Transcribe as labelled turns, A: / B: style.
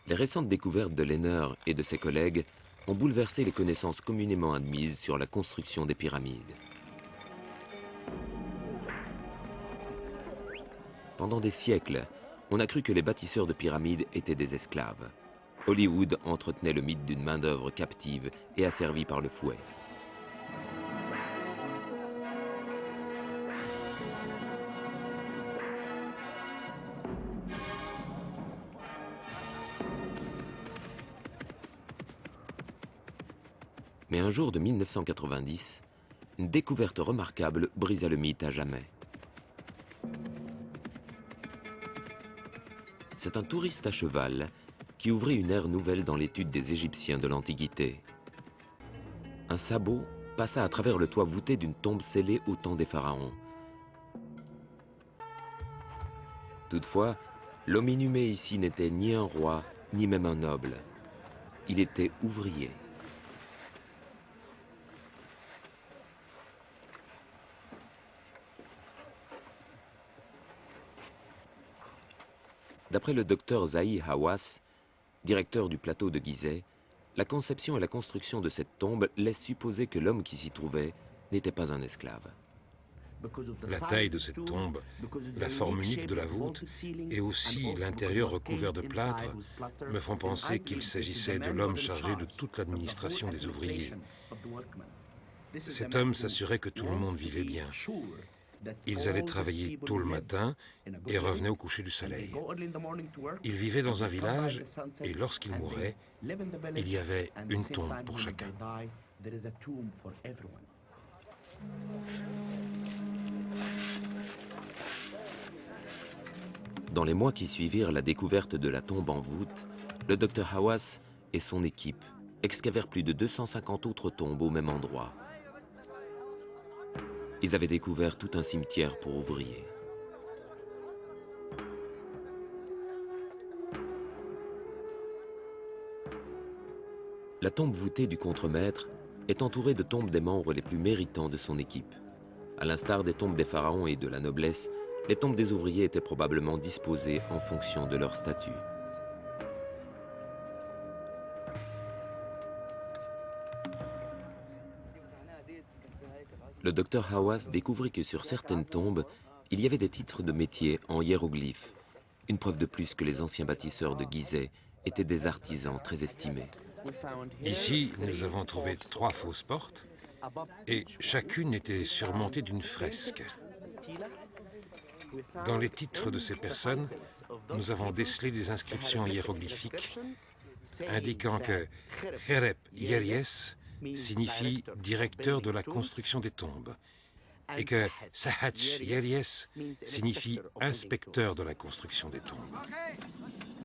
A: Les récentes découvertes de Lehner et de ses collègues ont bouleversé les connaissances communément admises sur la construction des pyramides. Pendant des siècles, on a cru que les bâtisseurs de pyramides étaient des esclaves. Hollywood entretenait le mythe d'une main-d'œuvre captive et asservie par le fouet. Mais un jour de 1990, une découverte remarquable brisa le mythe à jamais. C'est un touriste à cheval qui ouvrit une ère nouvelle dans l'étude des Égyptiens de l'Antiquité. Un sabot passa à travers le toit voûté d'une tombe scellée au temps des pharaons. Toutefois, l'homme inhumé ici n'était ni un roi, ni même un noble. Il était ouvrier. D'après le docteur Zahi Hawass, directeur du plateau de Gizeh, la conception et la construction de cette tombe laissent supposer que l'homme qui s'y trouvait n'était pas un esclave.
B: La taille de cette tombe, la forme unique de la voûte et aussi l'intérieur recouvert de plâtre me font penser qu'il s'agissait de l'homme chargé de toute l'administration des ouvriers. Cet homme s'assurait que tout le monde vivait bien. Ils allaient travailler tôt le matin et revenaient au coucher du soleil. Ils vivaient dans un village et lorsqu'ils mouraient, il y avait une tombe pour chacun.
A: Dans les mois qui suivirent la découverte de la tombe en voûte, le docteur Hawass et son équipe excavèrent plus de 250 autres tombes au même endroit. Ils avaient découvert tout un cimetière pour ouvriers. La tombe voûtée du contremaître est entourée de tombes des membres les plus méritants de son équipe. À l'instar des tombes des pharaons et de la noblesse, les tombes des ouvriers étaient probablement disposées en fonction de leur statut. Le docteur Hawass découvrit que sur certaines tombes, il y avait des titres de métier en hiéroglyphes, une preuve de plus que les anciens bâtisseurs de Gizeh étaient des artisans très estimés.
B: Ici, nous avons trouvé 3 fausses portes et chacune était surmontée d'une fresque. Dans les titres de ces personnes, nous avons décelé des inscriptions hiéroglyphiques indiquant que Kherep Yeries signifie directeur de la construction des tombes et que Sahatch Yeries signifie inspecteur de la construction des tombes.